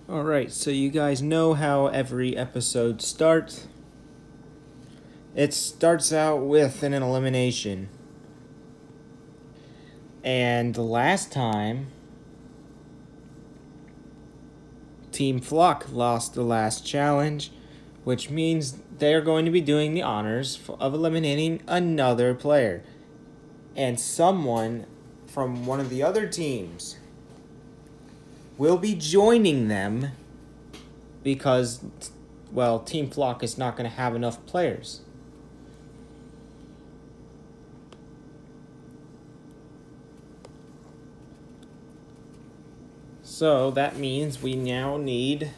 Alright, so you guys know how every episode starts. It starts out with an elimination. And the last time, Team Flock lost the last challenge, which means they're going to be doing the honors of eliminating another player. And someone from one of the other teams will be joining them because, well, Team Flock is not going to have enough players. So that means we now need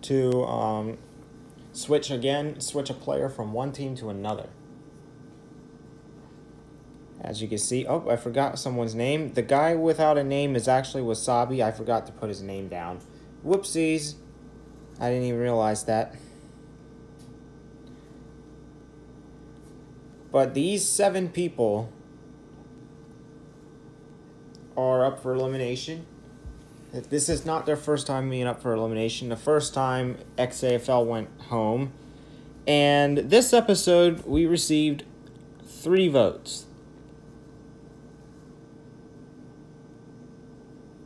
to switch a player from one team to another. As you can see, oh, I forgot someone's name. The guy without a name is actually Wasabi. I forgot to put his name down. Whoopsies. I didn't even realize that. But these 7 people are up for elimination. This is not their first time being up for elimination. The first time XAFL went home. And this episode, we received 3 votes.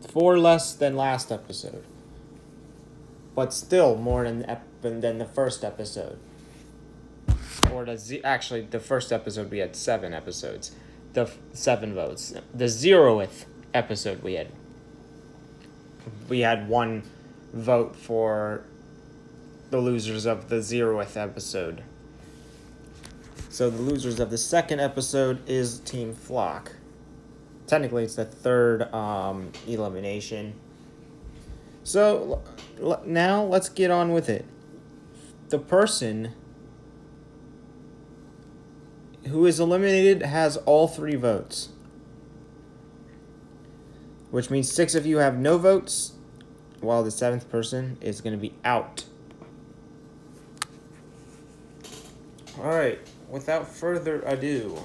4 less than last episode. But still more than the first episode. Or actually, the first episode we had 7 episodes. 7 votes. The 0th episode we had 1 vote for the losers of the 0th episode. So the losers of the 2nd episode is Team Flock. Technically, it's the 3rd elimination. So now let's get on with it. The person who is eliminated has all 3 votes. Which means 6 of you have no votes, while the 7th person is going to be out. Alright, without further ado,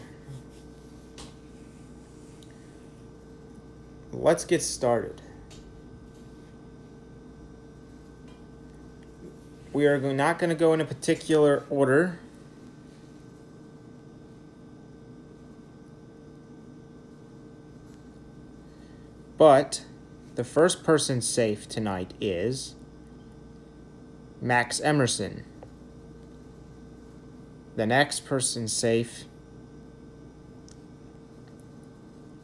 let's get started. We are not going to go in a particular order. But the first person safe tonight is Max Emerson. The next person safe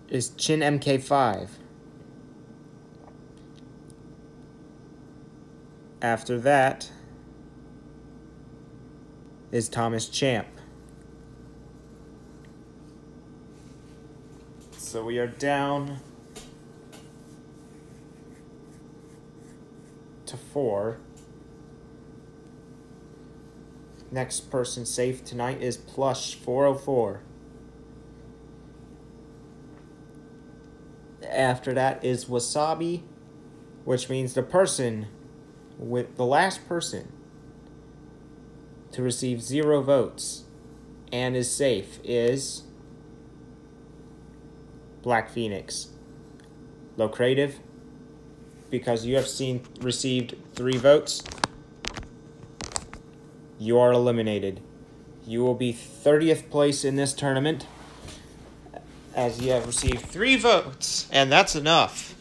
is Chin MK5. After that is Thomas Champ. So we are down to 4. Next person safe tonight is Plush 404. After that is Wasabi, which means the last person to receive 0 votes and is safe is Black Phoenix. Low Creative, because you have received 3 votes, you are eliminated. You will be 30th place in this tournament, as you have received 3 votes, and that's enough.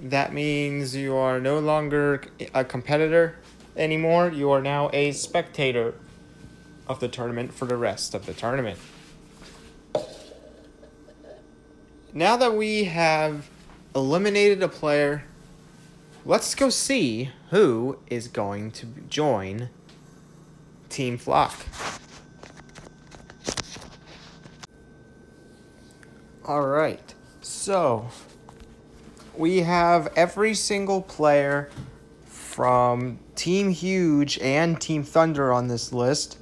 That means you are no longer a competitor anymore. You are now a spectator of the tournament for the rest of the tournament. Now that we have eliminated a player, let's go see who is going to join Team Flock. Alright, so we have every single player from Team Huge and Team Thunder on this list,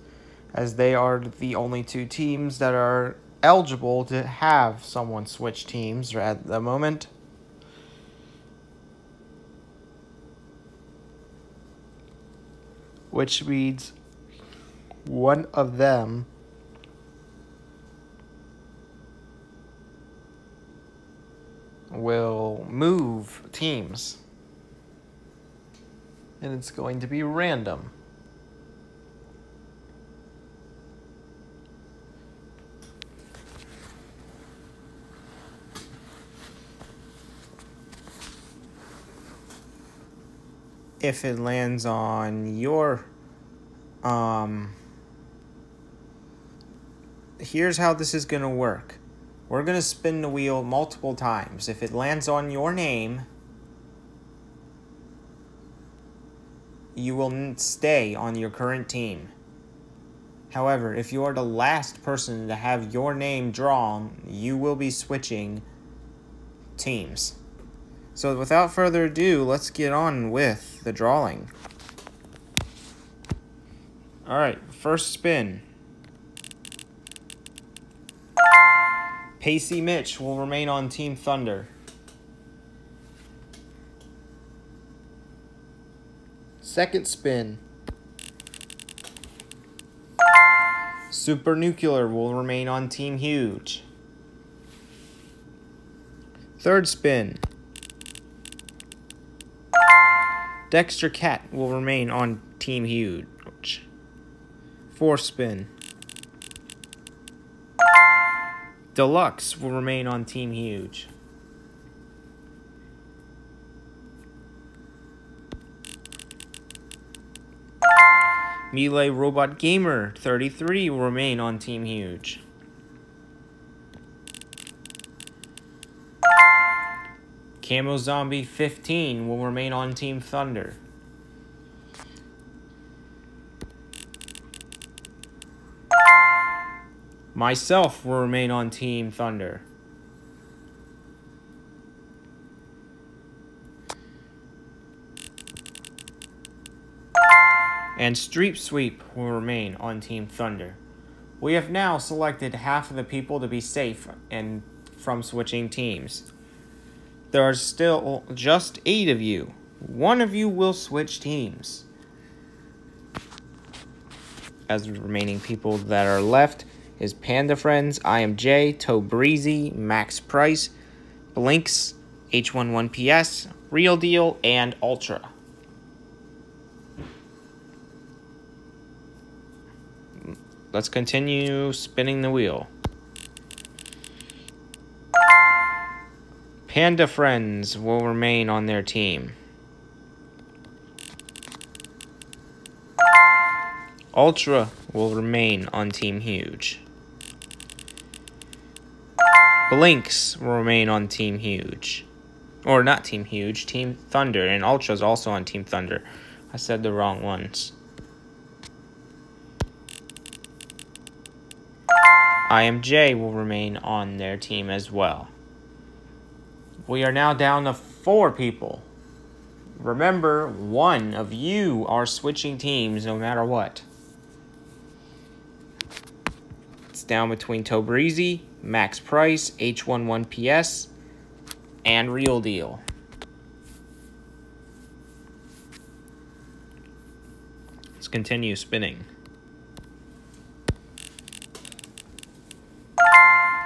as they are the only 2 teams that are eligible to have someone switch teams at the moment. Which means one of them will move teams. And it's going to be random. If it lands on your here's how this is going to work. We're going to spin the wheel multiple times. If it lands on your name, you will stay on your current team. However, if you are the last person to have your name drawn, you will be switching teams. So without further ado, let's get on with the drawing. Alright, first spin. Pacey Mitch will remain on Team Thunder. Second spin. Super Nuclear will remain on Team Huge. Third spin. Dexter Cat will remain on Team Huge. Fourth spin. Deluxe will remain on Team Huge. Melee Robot Gamer 33 will remain on Team Huge. Camo Zombie 15 will remain on Team Thunder. Myself will remain on Team Thunder. And Street Sweep will remain on Team Thunder. We have now selected half of the people to be safe and from switching teams. There are still just 8 of you. 1 of you will switch teams. As the remaining people that are left is Panda Friends, I Am Jay, Toe Breezy, Max Price, Blinks, H11PS, Real Deal, and Ultra. Let's continue spinning the wheel. Panda Friends will remain on their team. Ultra will remain on Team Huge. Blinks will remain on Team Huge. Or not Team Huge, Team Thunder. And Ultra's also on Team Thunder. I said the wrong ones. IMJ will remain on their team as well. We are now down to 4 people. Remember, 1 of you are switching teams no matter what. It's down between Toe Breezy, Max Price, H11PS, and Real Deal. Let's continue spinning.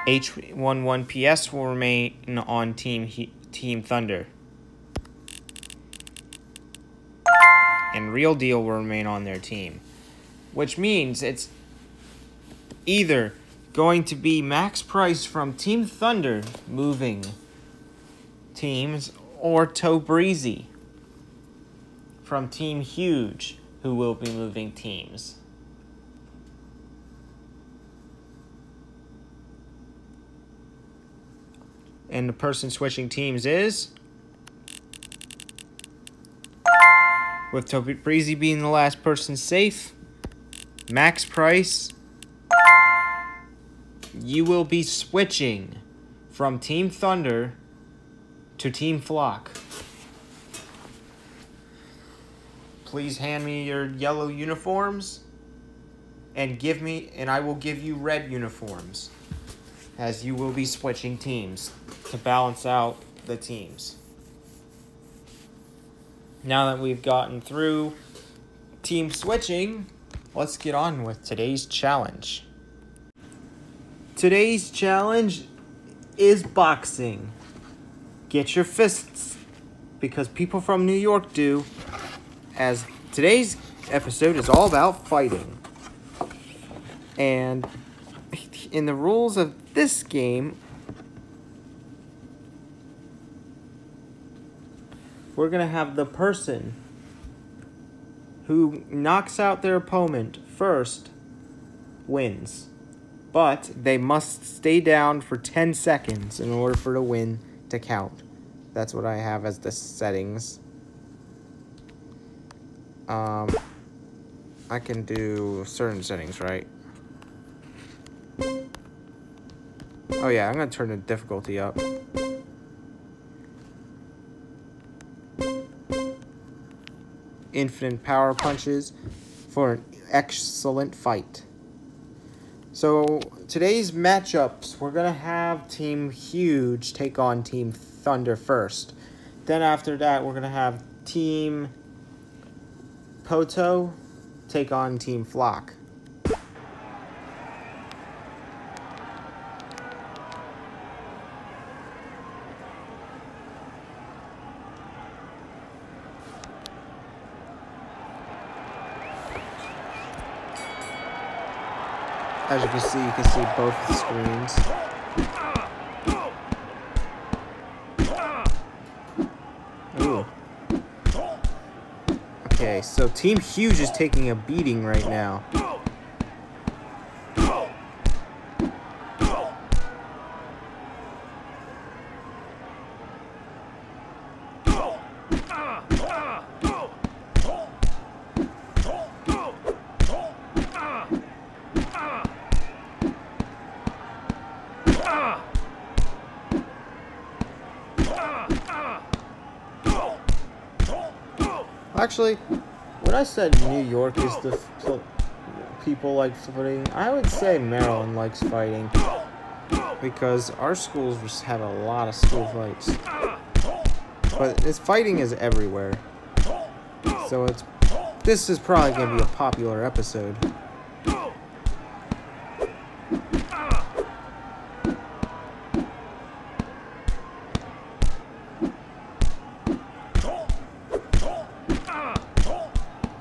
H11PS will remain on Team Thunder. And Real Deal will remain on their team. Which means it's either going to be Max Price from Team Thunder moving teams or Toe Breezy from Team Huge who will be moving teams. And the person switching teams is, with Toe Breezy being the last person safe, Max Price, you will be switching from Team Thunder to Team Flock. Please hand me your yellow uniforms and I will give you red uniforms. as you will be switching teams to balance out the teams. Now that we've gotten through team switching, let's get on with today's challenge. Today's challenge is boxing. Get your fists, because people from New York do, as today's episode is all about fighting. And in the rules of this game, we're going to have the person who knocks out their opponent first wins. But they must stay down for 10 seconds in order for the win to count. That's what I have as the settings. I can do certain settings, right? Oh yeah, I'm going to turn the difficulty up. Infinite power punches for an excellent fight. So today's matchups, we're going to have Team Huge take on Team Thunder first. Then after that, we're going to have Team Poto take on Team Flock. As you can see both screens. Ooh. Okay, so Team Huge is taking a beating right now. Actually, when I said New York is the people like fighting, I would say Maryland likes fighting, because our schools just have a lot of school fights. But fighting is everywhere, so this is probably going to be a popular episode.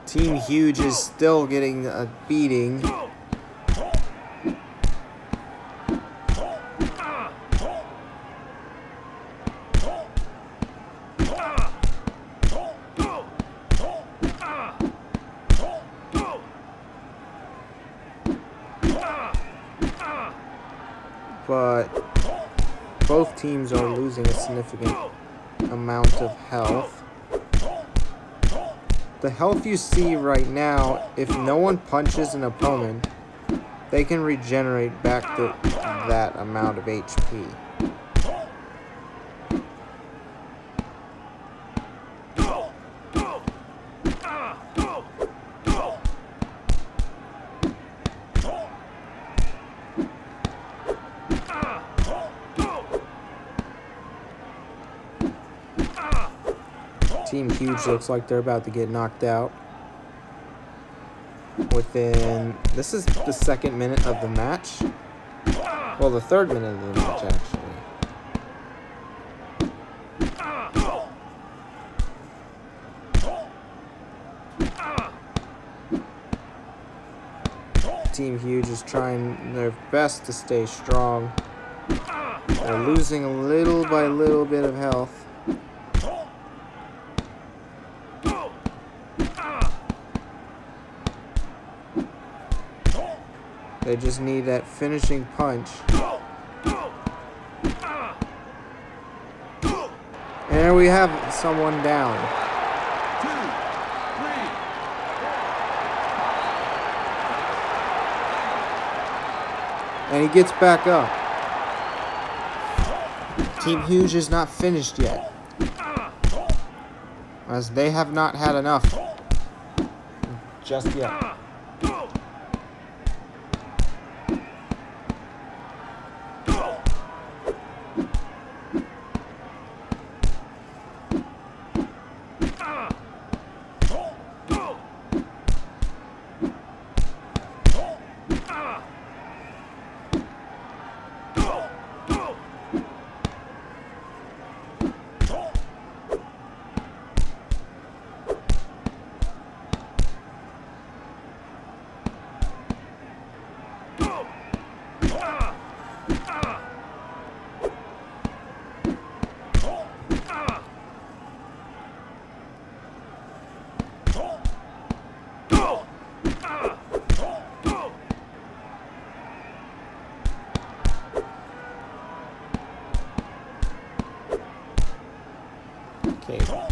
Team Huge is still getting a beating. But both teams are losing a significant amount of health. The health you see right now, if no one punches an opponent, they can regenerate back to that amount of HP. Team Huge looks like they're about to get knocked out. This is the second minute of the match. Well, the third minute of the match, actually. Team Huge is trying their best to stay strong. They're losing a little by little bit of health. They just need that finishing punch. And there we have someone down. 2, 3. And he gets back up. Team Huge is not finished yet, as they have not had enough just yet. Okay.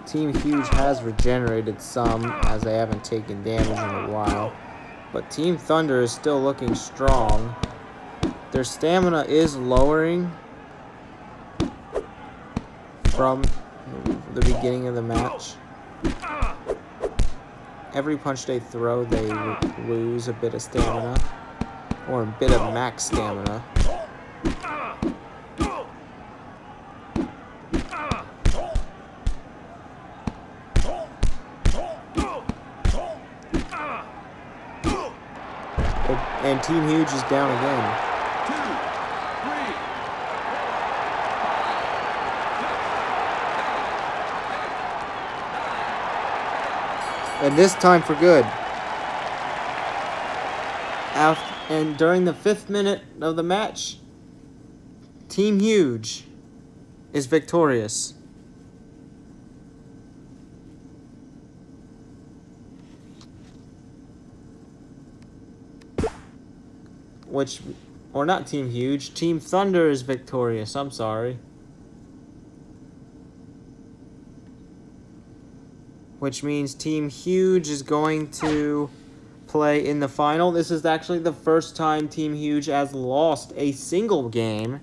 Team Huge has regenerated some, as they haven't taken damage in a while. But Team Thunder is still looking strong. Their stamina is lowering from the beginning of the match. Every punch they throw, they lose a bit of stamina, or a bit of max stamina. And Team Huge is down again. And this time for good. And during the 5th minute of the match, Team Huge is victorious. Or not Team Huge, Team Thunder is victorious, I'm sorry. Which means Team Huge is going to play in the final. This is actually the first time Team Huge has lost a single game.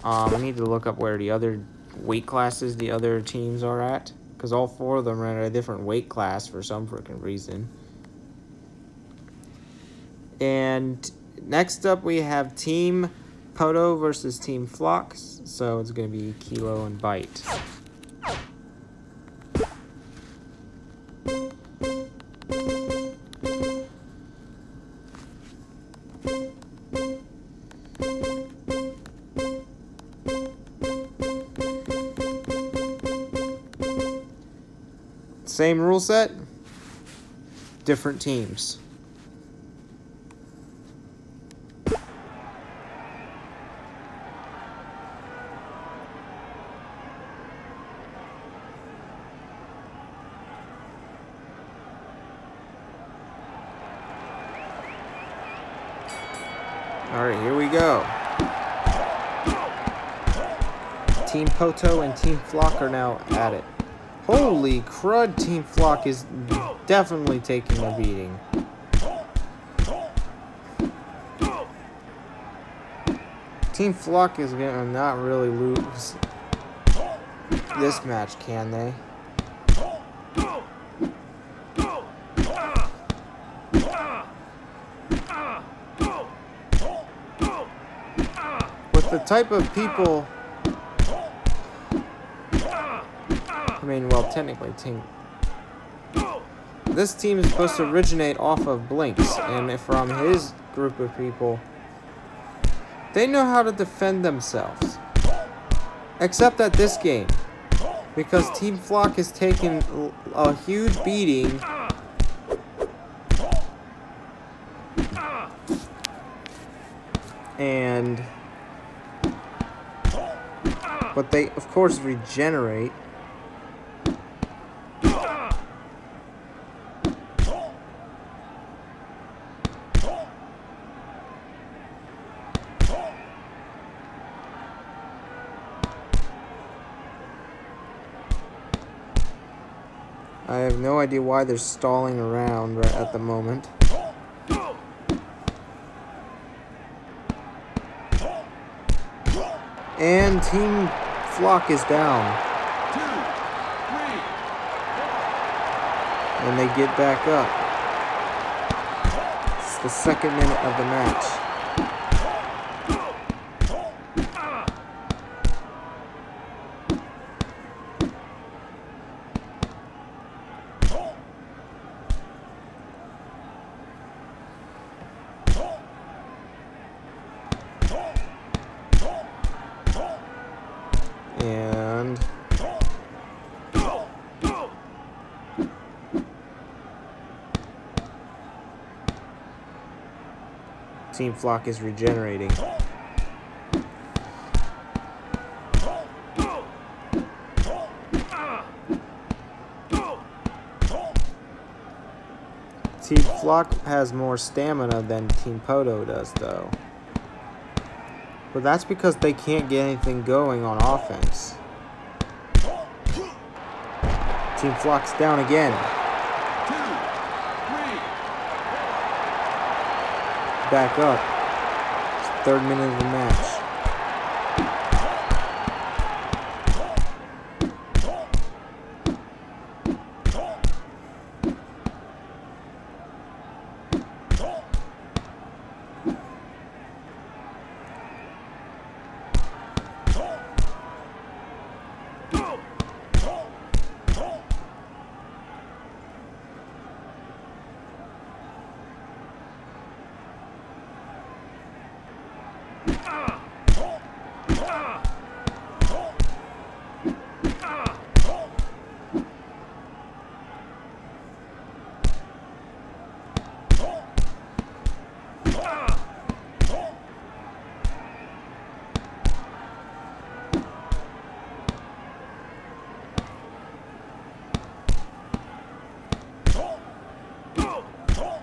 I need to look up where the other weight classes the other teams are at, because all 4 of them are at a different weight class for some freaking reason. And next up we have Team Poto versus Team Flox. So it's going to be Kilo and Bite. Same rule set, different teams. Alright, here we go. Team Poto and Team Flock are now at it. Holy crud, Team Flock is definitely taking a beating. Team Flock is gonna not really lose this match, can they? With the type of people... I mean, well, technically, this team is supposed to originate off of Blinks, and from his group of people, they know how to defend themselves. Except at this game, because Team Flock has taken a huge beating. But they, of course, regenerate. I have no idea why they're stalling around right at the moment. And Team Flock is down. And they get back up. It's the 2nd minute of the match. And Team Flock is regenerating. Team Flock has more stamina than Team Poto does, though. But that's because they can't get anything going on offense. Team Flock's down again. Back up. It's the 3rd minute of the match.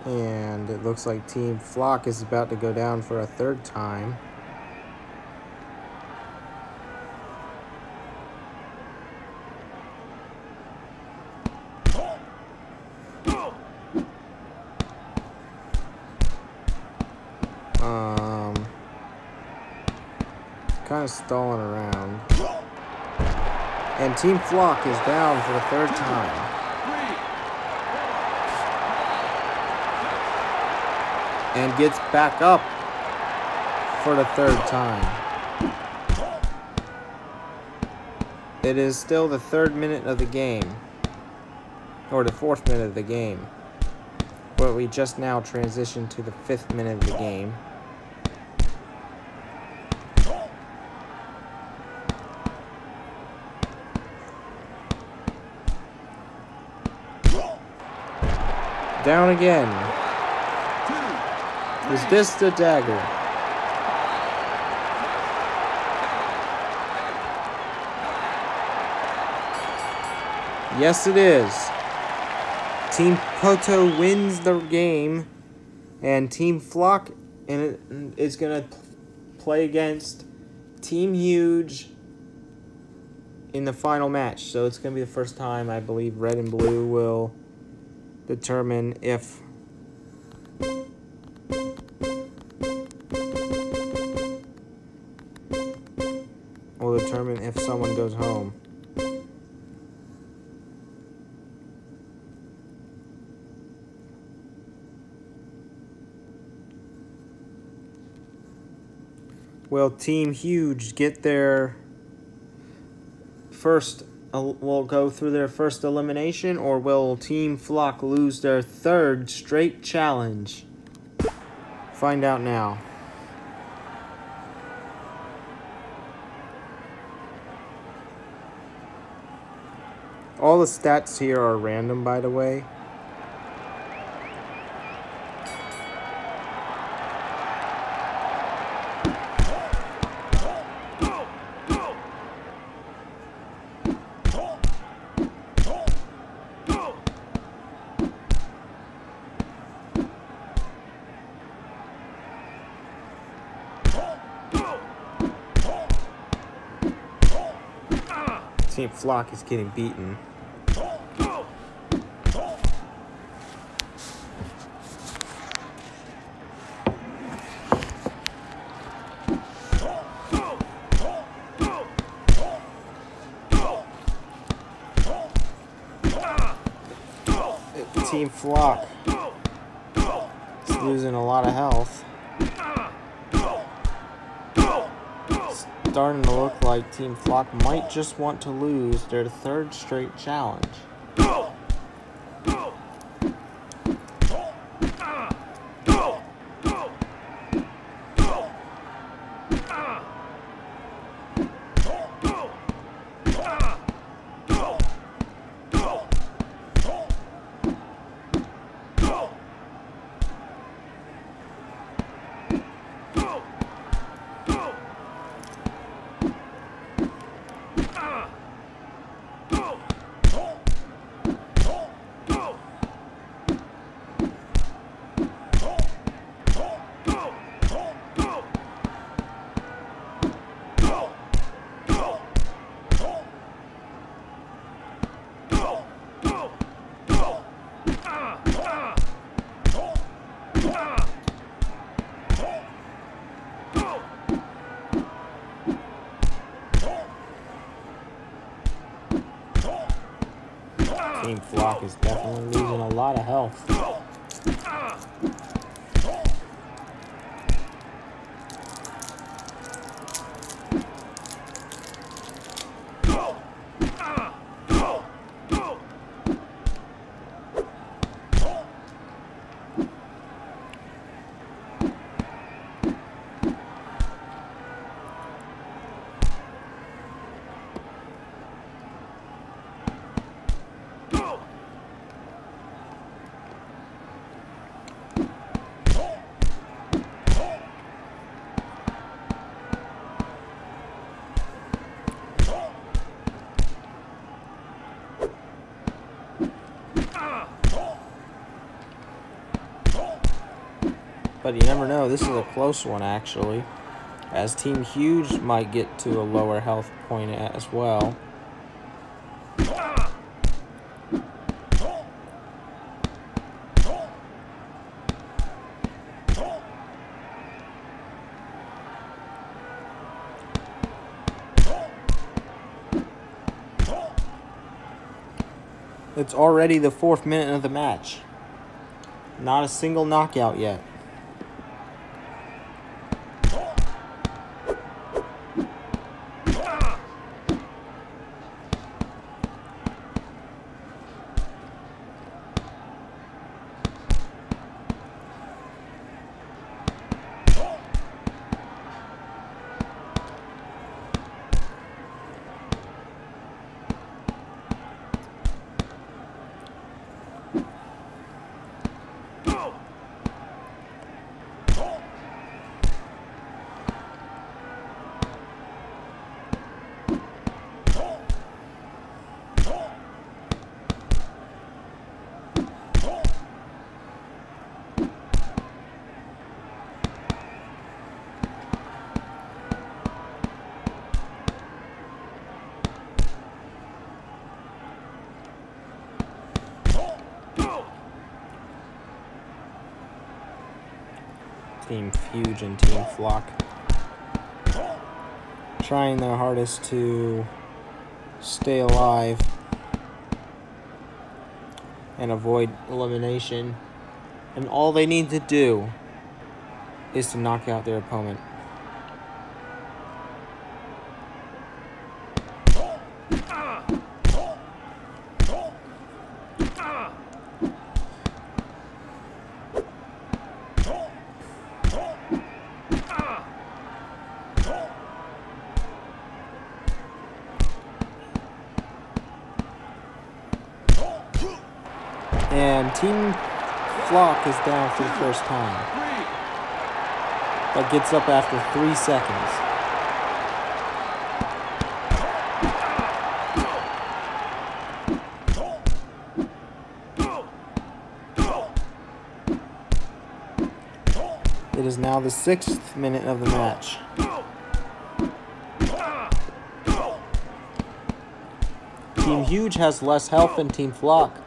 And it looks like Team Flock is about to go down for a 3rd time. Kind of stalling around. And Team Flock is down for the 3rd time. And gets back up for the 3rd time. It is still the 3rd minute of the game. Or the 4th minute of the game. But we just now transitioned to the 5th minute of the game. Down again. Is this the dagger? Yes, it is. Team Poto wins the game, and Team Flock is going to play against Team Huge in the final match. So it's going to be the first time, I believe, Red and Blue will determine if someone goes home. Will Team Huge get their first, will go through their first elimination, or will Team Flock lose their 3rd straight challenge? Find out now. All the stats here are random, by the way. Team Flock is getting beaten. Team Flock is losing a lot of health. Starting to look like Team Flock might just want to lose their 3rd straight challenge. Team Flock is definitely losing a lot of health. But you never know, this is a close one actually, as Team Huge might get to a lower health point as well. It's already the 4th minute of the match. Not a single knockout yet. Team Huge and Team Flock trying their hardest to stay alive and avoid elimination, and all they need to do is to knock out their opponent. And Team Flock is down for the first time, but gets up after 3 seconds. It is now the 6th minute of the match. Team Huge has less health than Team Flock.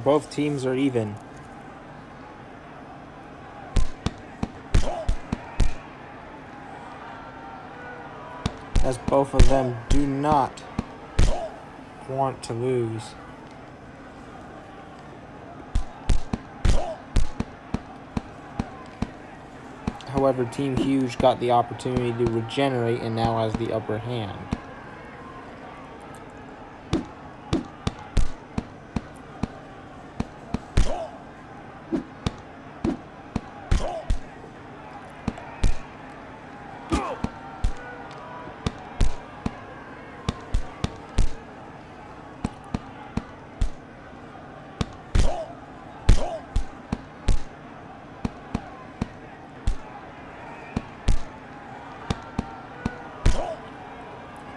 Both teams are even. As both of them do not want to lose. However, Team Huge got the opportunity to regenerate and now has the upper hand.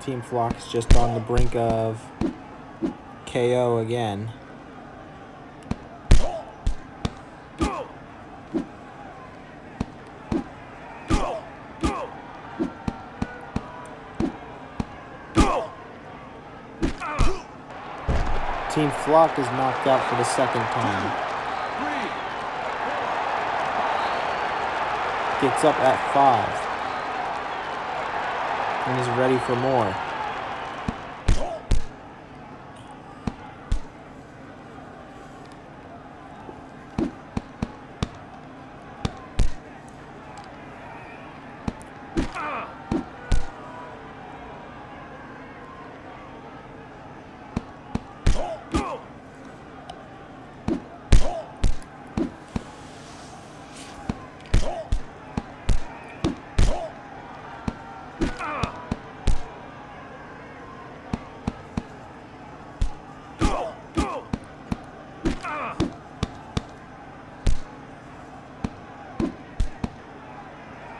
Team Flock is just on the brink of KO again. Team Flock is knocked out for the second time. Gets up at 5. And is ready for more.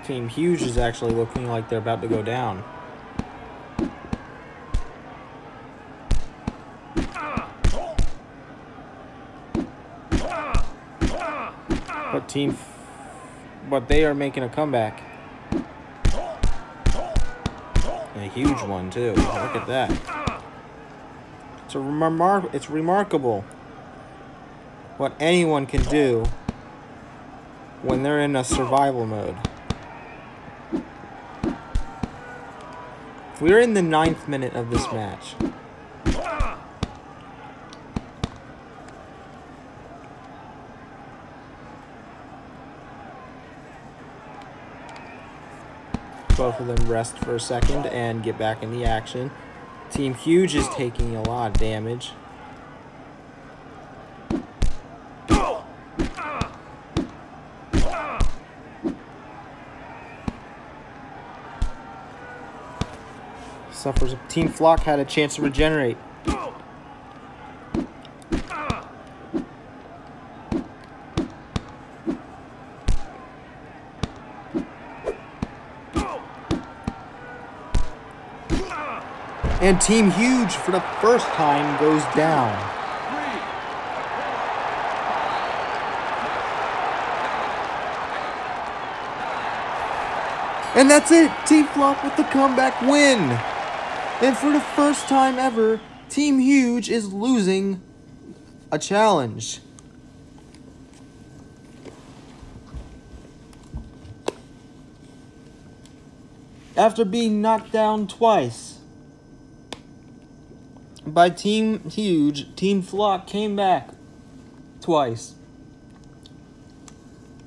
Team Huge is actually looking like they're about to go down. But they are making a comeback. And a huge one too. Look at that. It's remarkable what anyone can do when they're in a survival mode. We're in the 9th minute of this match. Both of them rest for a second and get back in the action. Team Huge is taking a lot of damage. Suffers. Team Flock had a chance to regenerate. And Team Huge, for the first time, goes down. And that's it. Team Flock with the comeback win. And for the first time ever, Team Huge is losing a challenge. After being knocked down twice by Team Huge, Team Flock came back twice.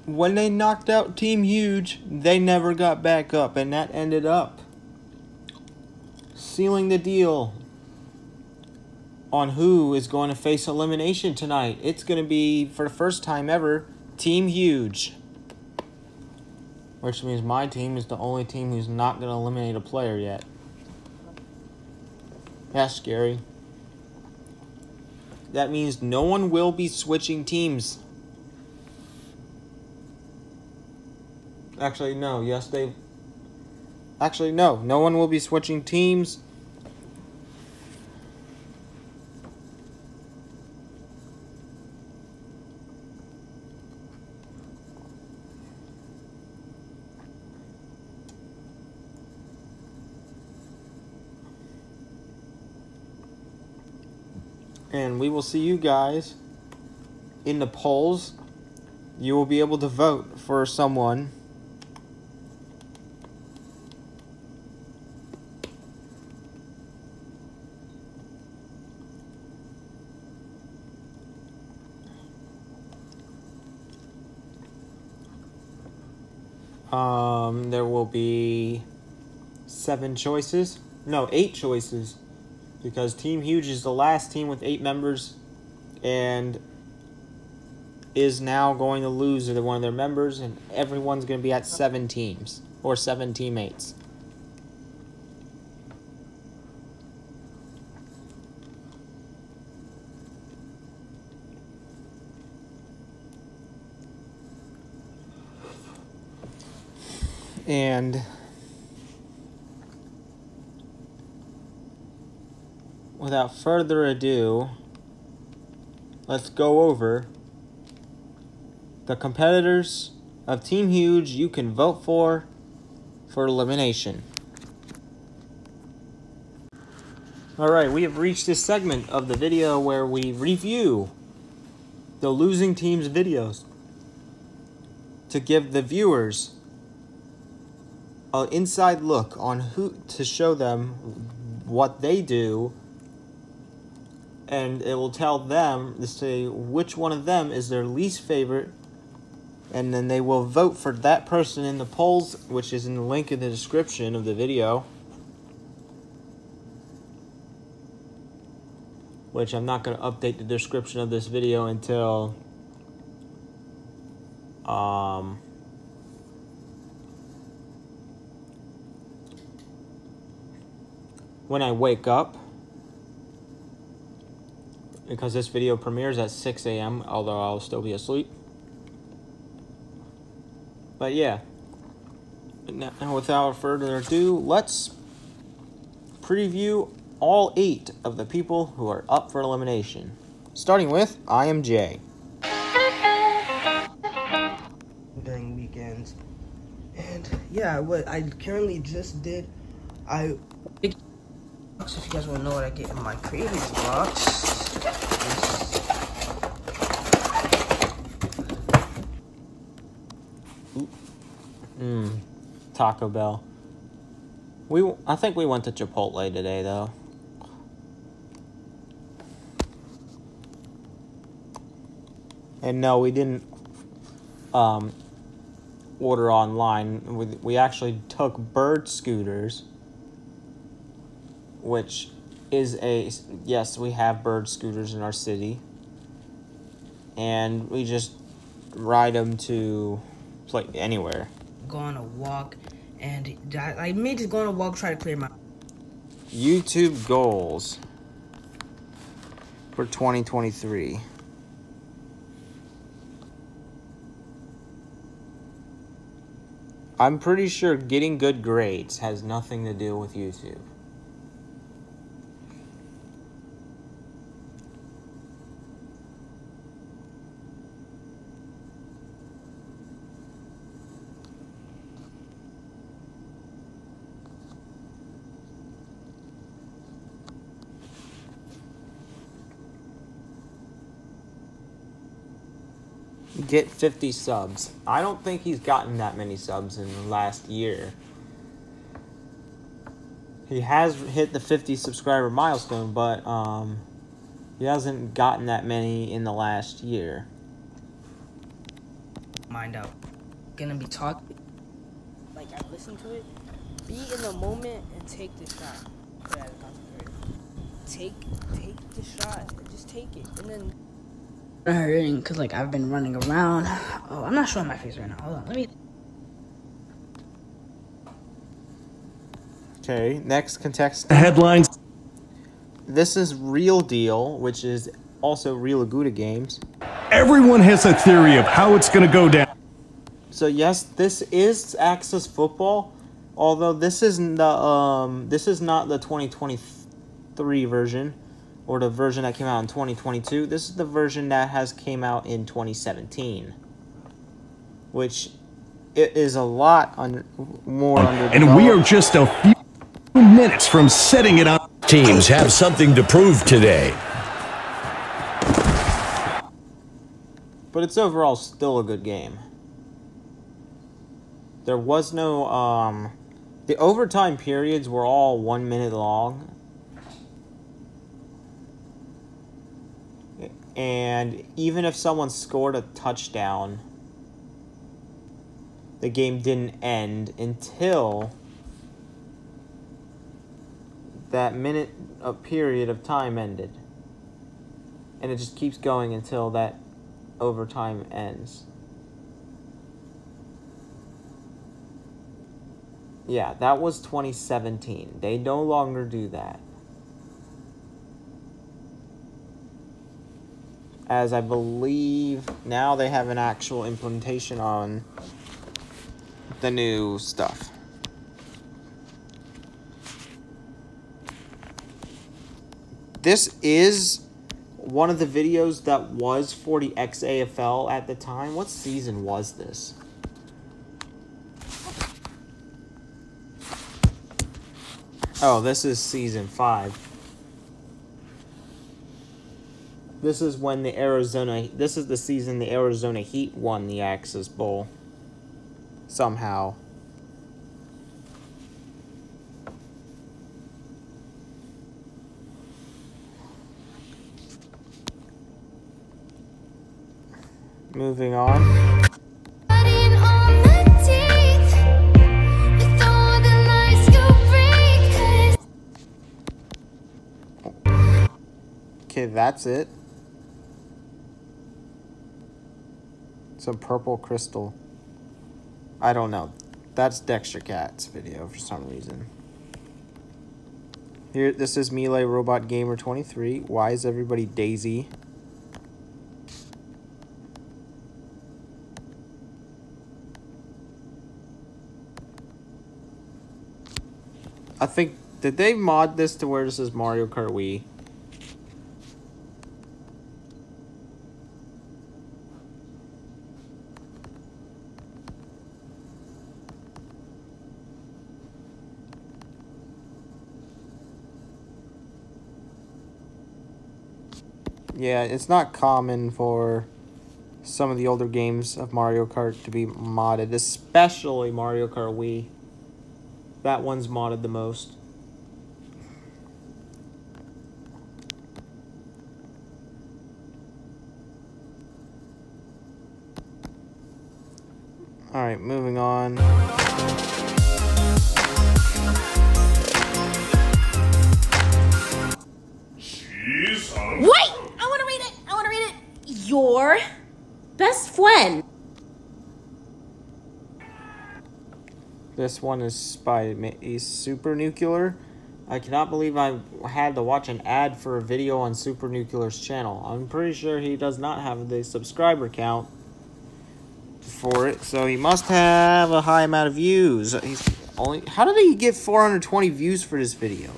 When they knocked out Team Huge, they never got back up, and that ended up sealing the deal on who is going to face elimination tonight. It's going to be, for the first time ever, Team Huge. Which means my team is the only team who's not going to eliminate a player yet. That's scary. That means no one will be switching teams. Actually, no. Yes, they... Actually, no. No one will be switching teams. And we will see you guys in the polls. You will be able to vote for someone. There will be 7 choices. No, 8 choices. Because Team Huge is the last team with 8 members and is now going to lose one of their members, and everyone's going to be at 7 teams or 7 teammates. And without further ado, let's go over the competitors of Team Huge you can vote for elimination. Alright, we have reached this segment of the video where we review the losing team's videos to give the viewers an inside look on who to show them what they do, and it will tell them to say which one of them is their least favorite, and then they will vote for that person in the polls, which is in the link in the description of the video. Which I'm not going to update the description of this video until when I wake up, because this video premieres at 6 a.m., although I'll still be asleep. But yeah, now without further ado, let's preview all 8 of the people who are up for elimination. Starting with I Am Jay. During weekends. And yeah, what I currently just did, if you guys want to know what I get in my creators box. Taco Bell. I think we went to Chipotle today, though. And no, we didn't order online. We actually took bird scooters, which is yes, we have bird scooters in our city. And we just ride them to play anywhere. Go on a walk, and I may just go on a walk, try to clear my YouTube goals for 2023. I'm pretty sure getting good grades has nothing to do with YouTube. Get 50 subs. I don't think he's gotten that many subs in the last year. He has hit the 50 subscriber milestone, but he hasn't gotten that many in the last year. Mind out. Gonna be talking. Like, I listen to it. Be in the moment and take the shot. Put it at a concentrate. Take the shot. Just take it. And then hurting because like I've been running around. Oh, I'm not showing my face right now. Hold on, let me. Okay, next contestant. Headlines. This is Real Deal, which is also Real Aguda Games. Everyone has a theory of how it's going to go down. So yes, this is Access Football, although this isn't the this is not the 2023 version. Or the version that came out in 2022. This is the version that has came out in 2017. Which it is a lot more underdeveloped. And we are just a few minutes from setting it up. Teams have something to prove today. But it's overall still a good game. There was no the overtime periods were all 1 minute long. And even if someone scored a touchdown, the game didn't end until that period of time ended. And it just keeps going until that overtime ends. Yeah, that was 2017. They no longer do that. As I believe now they have an actual implementation on the new stuff. This is one of the videos that was for the XAFL at the time. What season was this? Oh, this is season 5. This is when the Arizona... This is the season the Arizona Heat won the Axis Bowl. Somehow. Moving on. Okay, that's it. Some purple crystal. I don't know. That's Dexter Cat's video for some reason. Here, this is Melee Robot Gamer 23. Why is everybody Daisy? I think, did they mod this to where this is Mario Kart Wii? Yeah, it's not common for some of the older games of Mario Kart to be modded, especially Mario Kart Wii. That one's modded the most. Alright, moving on. Wait! I want to read it! I want to read it! Your best friend. This one is by Super Nuclear. I cannot believe I had to watch an ad for a video on Super Nuclear's channel. I'm pretty sure he does not have the subscriber count for it, so he must have a high amount of views. He's only... How did he get 420 views for this video?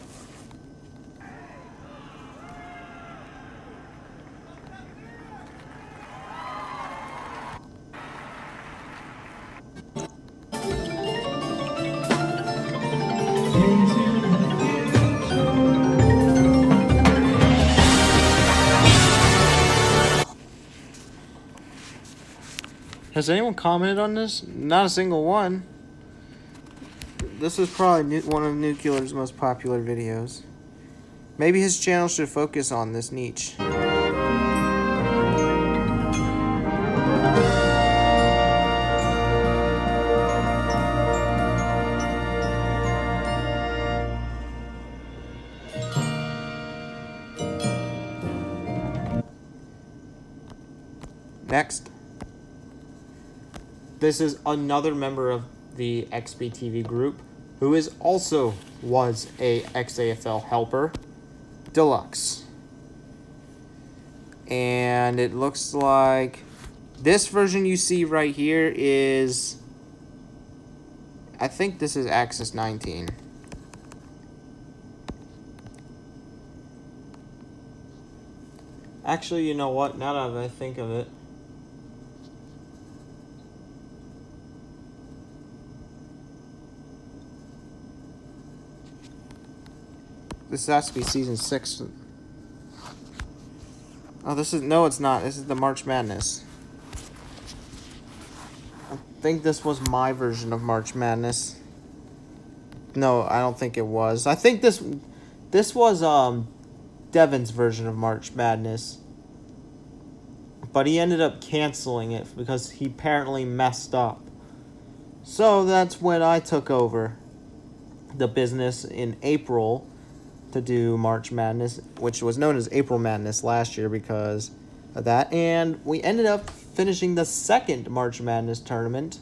Has anyone commented on this? Not a single one. This is probably one of Nuclear's most popular videos. Maybe his channel should focus on this niche. Next. This is another member of the XBTV group who was a XAFL helper, Deluxe. And it looks like this version you see right here is, I think this is Axis 19. Actually, you know what? Now that I think of it, this has to be season 6. Oh, this is... No, it's not. This is the March Madness. I think this was my version of March Madness. No, I don't think it was. I think this was Devin's version of March Madness. But he ended up canceling it because he apparently messed up. So that's when I took over the business in April to do March Madness, which was known as April Madness last year because of that. And we ended up finishing the second March Madness tournament.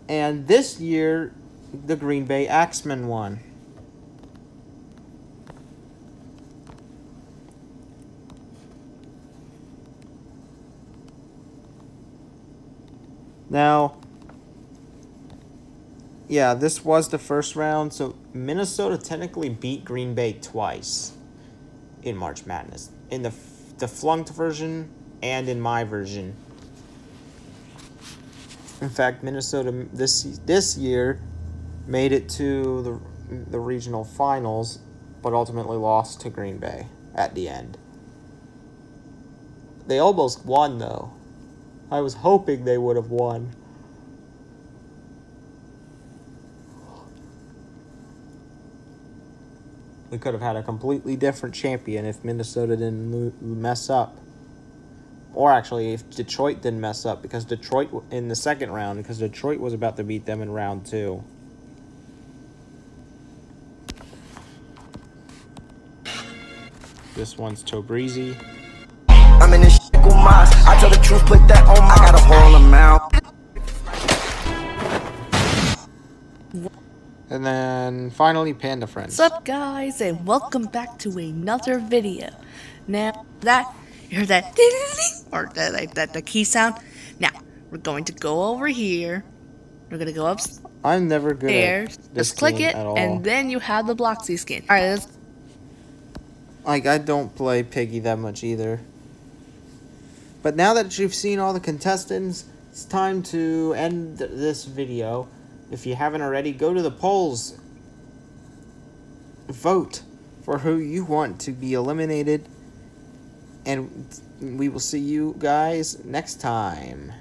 And this year, the Green Bay Axemen won. Now, yeah, this was the first round, so Minnesota technically beat Green Bay twice in March Madness. In the flunked version and in my version. In fact, Minnesota this year made it to the regional finals but ultimately lost to Green Bay at the end. They almost won, though. I was hoping they would have won. We could have had a completely different champion if Minnesota didn't mess up. Or actually, if Detroit didn't mess up, because Detroit in the second round, because Detroit was about to beat them in round 2. This one's too breezy. I'm in this shit with my, I tell the truth, put that on my, I got a whole amount. And then finally, Panda Friends. What's up, guys, and welcome back to another video. Now that you heard that ding, or the key sound. Now we're going to go over here. We're gonna go upstairs. I'm never good at this Just click game it, at all. and then you have the Bloxy skin. All right, let's. Like, I don't play Piggy that much either. But now that you've seen all the contestants, it's time to end this video. If you haven't already, go to the polls. Vote for who you want to be eliminated. And we will see you guys next time.